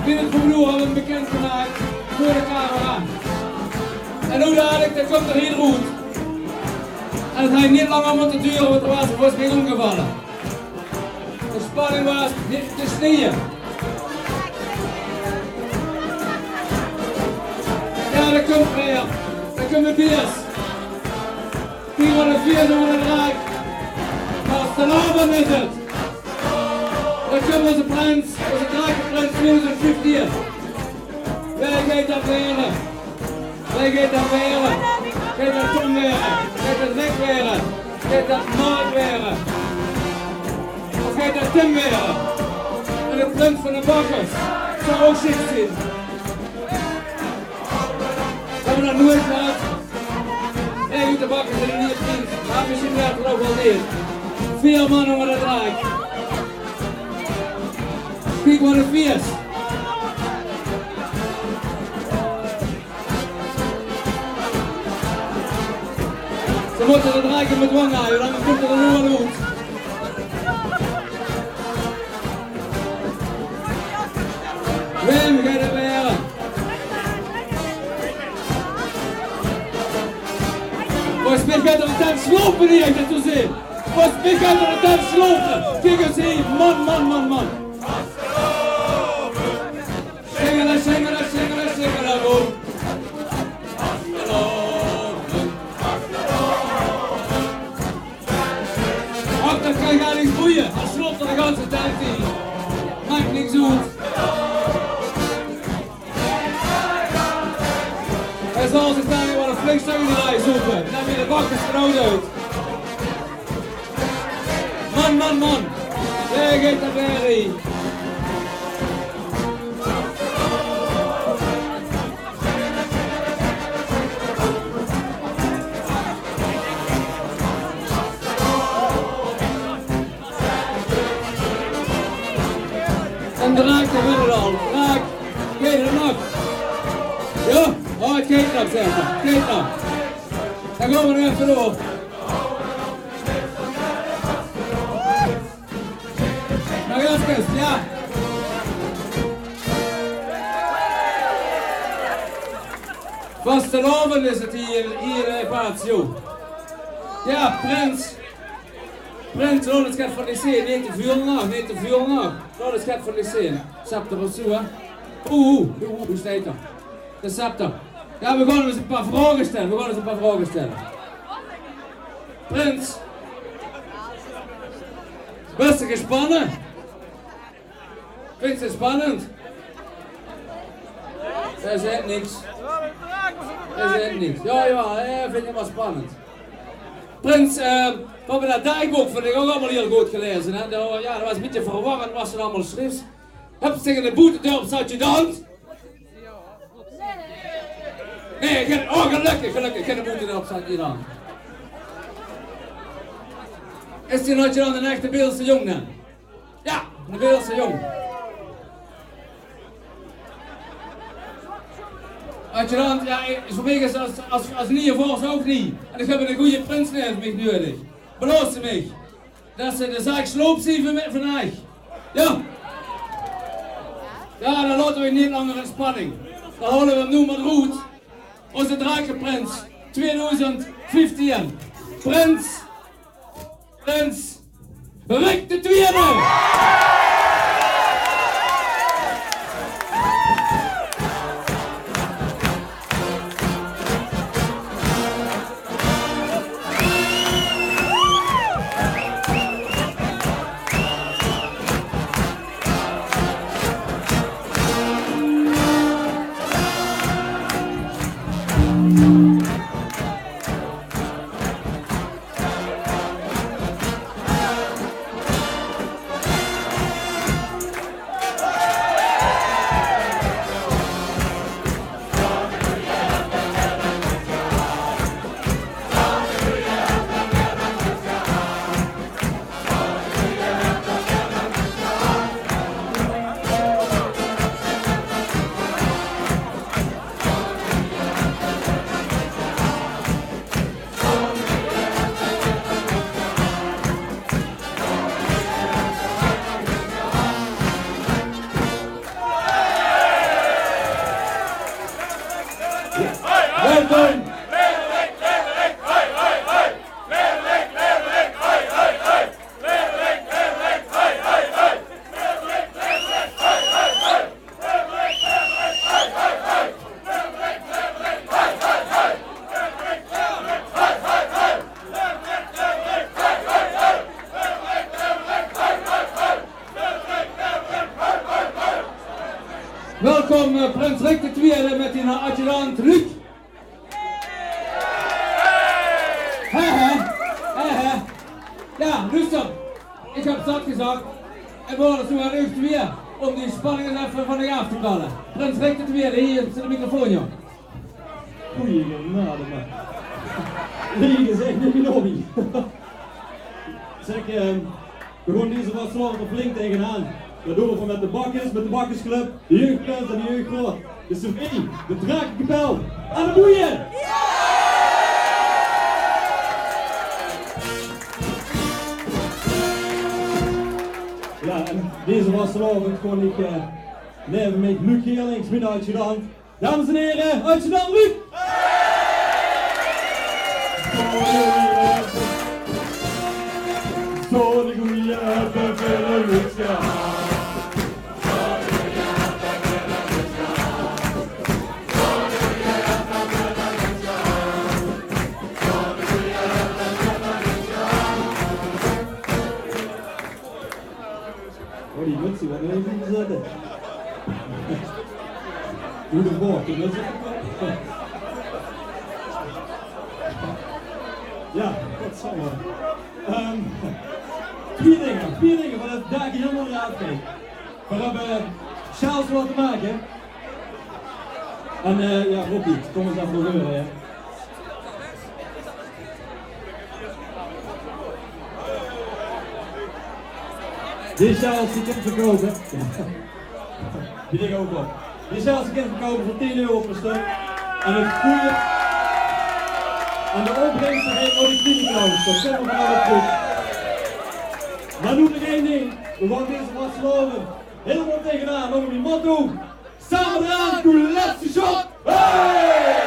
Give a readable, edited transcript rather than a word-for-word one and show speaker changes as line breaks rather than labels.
Binnen het Blue hebben we bekend gemaakt voor de camera. En hoe dadelijk, dat komt er heel goed. En het gaat niet langer moeten duren, want er was vast geen omgevallen. De spanning was niet te sneeuwen. Ja, dat komt weer. Dat komt de biers. 404 door de draak. Maar te laven is het. Dat komt onze prins, onze drakenprins 2015. Wij gaan dat leren. Wij gaan dat leren. Gaat dat Tom leren. Gaat dat Rick leren. Gaat dat Mark leren. Of gaat dat Tim leren. En de prins van de bakkers. Zou ook 16. We hebben dat nooit gehad. Nee, de bakkers zijn niet prins. Maar misschien werd er ook wel niet. 4 man onder de draak. Kijk wat een feest. Ze moeten de draken met dwang houden, dan komt er een nieuwe uit. Wim, ga je leren. Wat speelt gaat er een tijd slopen hier, ik dat zo zie. Wat speelt gaat er een tijd slopen. Kijk eens hier, man. Zingen, boom. Ach, dat kan gar niks boeien. Hij sloopt er de ganse tijd in. Maakt niks uit. Hij zal zich daar wel een flink steunelij zoeken. Dan weer de bakkers groot uit. Man. Daar gaat de berry. En de raak, daar willen we al. Raak, geef er nog. Ja, oh, het geeft nog, zeg maar. Geef nog. Dan gaan we er even door. Nog even, ja. Vastelavond is het hier Patio. Ja, Prins. Prins, laat het gaat van de zee, niet te veel nog. Laat het gaat van de zee. Scepter of zo, hè? Hoe staat dat? De scepter. Ja, we gaan eens een paar vragen stellen. Prins. Best je gespannen? Vind je het spannend? Dat is echt niks. Ja, vind je wel spannend. Prins, we hebben dat dagboek vind ik ook allemaal heel goed gelezen. Hè? Ja, dat was een beetje verwarrend, was er allemaal schrift. Heb je tegen de boetendeur op zat je dan? Nee, gelukkig, geen boetendeur op zat je dan. Is die dat je dan een echte Beelse jong dan? Ja, een Beelse jong. Als je dan, ja, voor mij is als niet voor ze ook niet. En ik heb een goede prins neer mij nodig. Beloof ze mij. Dat ze de zaak sloopt zien vandaag. Ja. Ja, dan laten we niet langer in spanning. Dan houden we hem nu maar goed. Onze drakenprins 2015. Prins Rick de Tweede. Welkom. Welkom Prins Rick de Tweede met die adjudant Ruud. Ja, rustig. Ik heb zat gezegd. En we worden zo aan u weer om die spanning eens even van je af te kallen. Prins Rick de Tweede, hier zit de microfoon, joh.
Goeie genade, man. Liegen is echt niet mijn hobby. Zeg, we gaan deze wedstrijd er flink tegenaan. Dat doen we van met de Bakkersclub, de Jeugdprins en de Jeugdgroot. De Sofie, de Drakenkapel, aan de boeien! Ja, en deze wedstrijd kon ik leven met Luc Geerlings, mijn adjudant. Dames en heren, adjudant Luc! Zo'n goeie beveiliging. Oh, die mutsie, wat wil je niet zetten? Doe de boord, dat is het. Ja, wat zal maar. Vier dingen van het dak helemaal eruit kijkt. We hebben sjaals wat te maken. En ja, Robbie, kom eens even gebeuren, hè. Die sjaals die kunt verkopen. Die dingen ook op. Die sjaals die kunt verkopen voor 10 euro per stuk. En het goede. En de opbrengst heet nog die kliniekloos. Dat komt er wel goed. Maar doe er één ding. We gaan deze wat sloven. Helemaal tegenaan. Over die motto. Samen eraan. Doe de laatste shot. Hey!